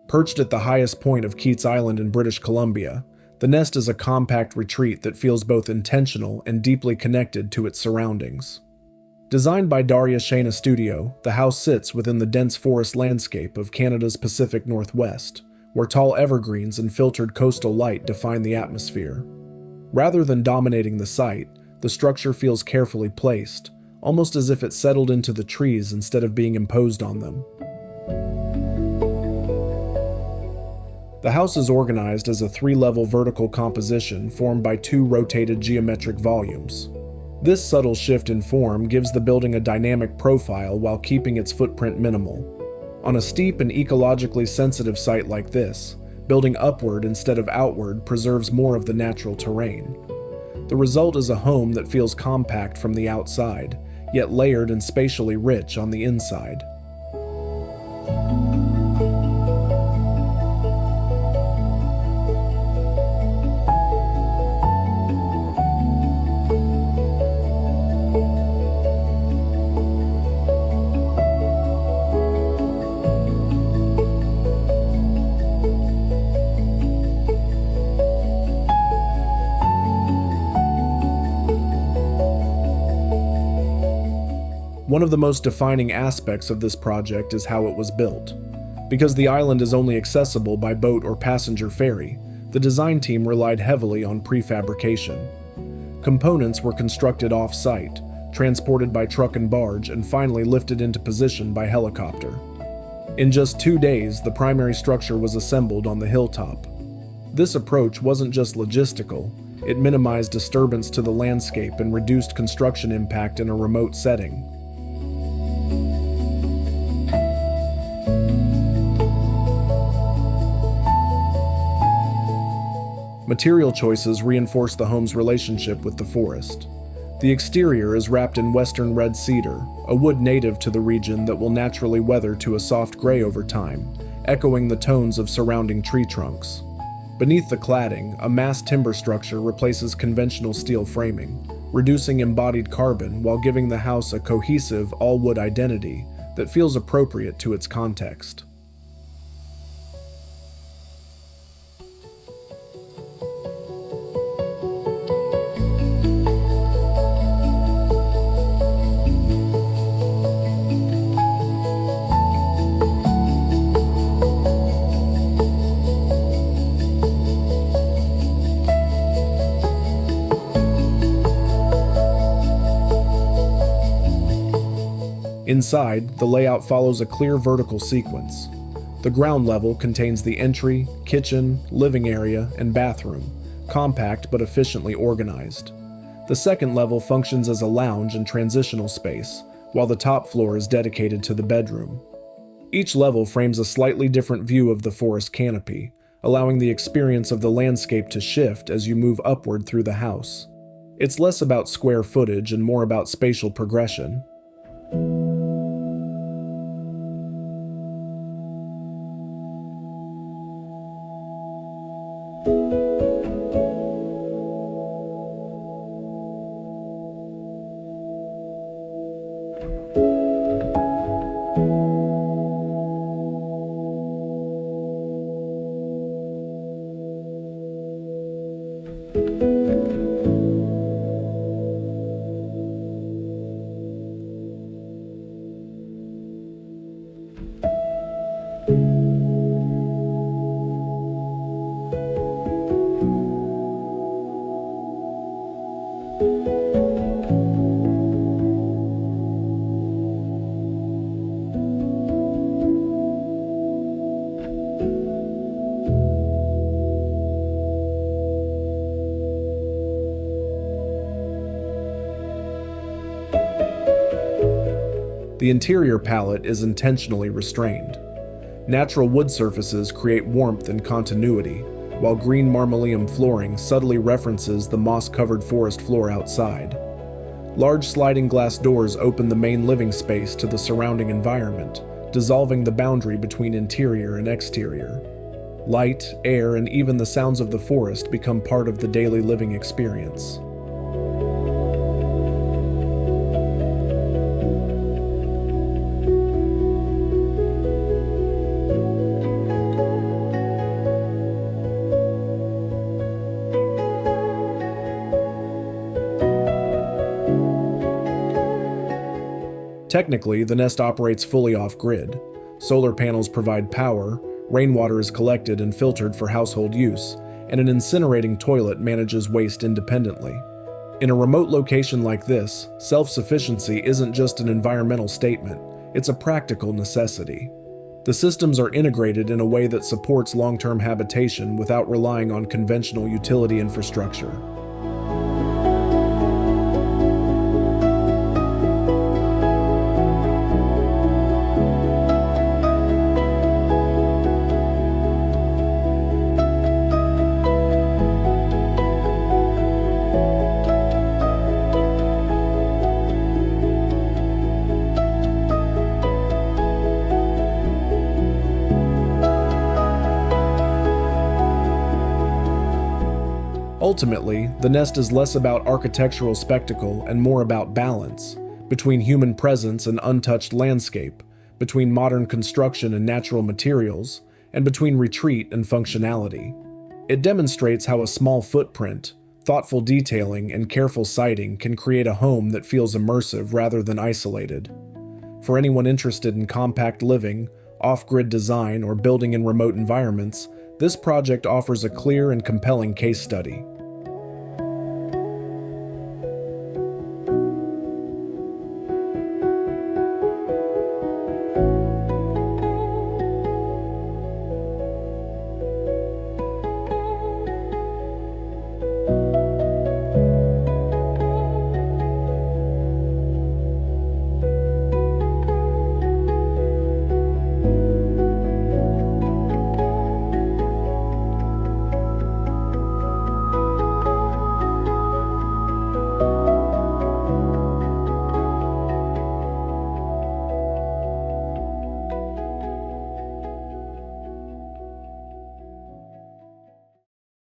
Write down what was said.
Perched at the highest point of Keats Island in British Columbia, the nest is a compact retreat that feels both intentional and deeply connected to its surroundings. Designed by Daria Sheina Studio, the house sits within the dense forest landscape of Canada's Pacific Northwest, where tall evergreens and filtered coastal light define the atmosphere. Rather than dominating the site, the structure feels carefully placed, almost as if it settled into the trees instead of being imposed on them. The house is organized as a 3-level vertical composition formed by 2 rotated geometric volumes. This subtle shift in form gives the building a dynamic profile while keeping its footprint minimal. On a steep and ecologically sensitive site like this, building upward instead of outward preserves more of the natural terrain. The result is a home that feels compact from the outside, yet layered and spatially rich on the inside. One of the most defining aspects of this project is how it was built. Because the island is only accessible by boat or passenger ferry, the design team relied heavily on prefabrication. Components were constructed off-site, transported by truck and barge, and finally lifted into position by helicopter. In just 2 days, the primary structure was assembled on the hilltop. This approach wasn't just logistical, it minimized disturbance to the landscape and reduced construction impact in a remote setting. Material choices reinforce the home's relationship with the forest. The exterior is wrapped in western red cedar, a wood native to the region that will naturally weather to a soft gray over time, echoing the tones of surrounding tree trunks. Beneath the cladding, a massed timber structure replaces conventional steel framing, reducing embodied carbon while giving the house a cohesive, all-wood identity that feels appropriate to its context. Inside, the layout follows a clear vertical sequence. The ground level contains the entry, kitchen, living area, and bathroom, compact but efficiently organized. The second level functions as a lounge and transitional space, while the top floor is dedicated to the bedroom. Each level frames a slightly different view of the forest canopy, allowing the experience of the landscape to shift as you move upward through the house. It's less about square footage and more about spatial progression. The interior palette is intentionally restrained. Natural wood surfaces create warmth and continuity, while green marmoleum flooring subtly references the moss-covered forest floor outside. Large sliding glass doors open the main living space to the surrounding environment, dissolving the boundary between interior and exterior. Light, air, and even the sounds of the forest become part of the daily living experience. Technically, the nest operates fully off-grid. Solar panels provide power, rainwater is collected and filtered for household use, and an incinerating toilet manages waste independently. In a remote location like this, self-sufficiency isn't just an environmental statement, it's a practical necessity. The systems are integrated in a way that supports long-term habitation without relying on conventional utility infrastructure. Ultimately, the nest is less about architectural spectacle and more about balance, between human presence and untouched landscape, between modern construction and natural materials, and between retreat and functionality. It demonstrates how a small footprint, thoughtful detailing, and careful siting can create a home that feels immersive rather than isolated. For anyone interested in compact living, off-grid design, or building in remote environments, this project offers a clear and compelling case study.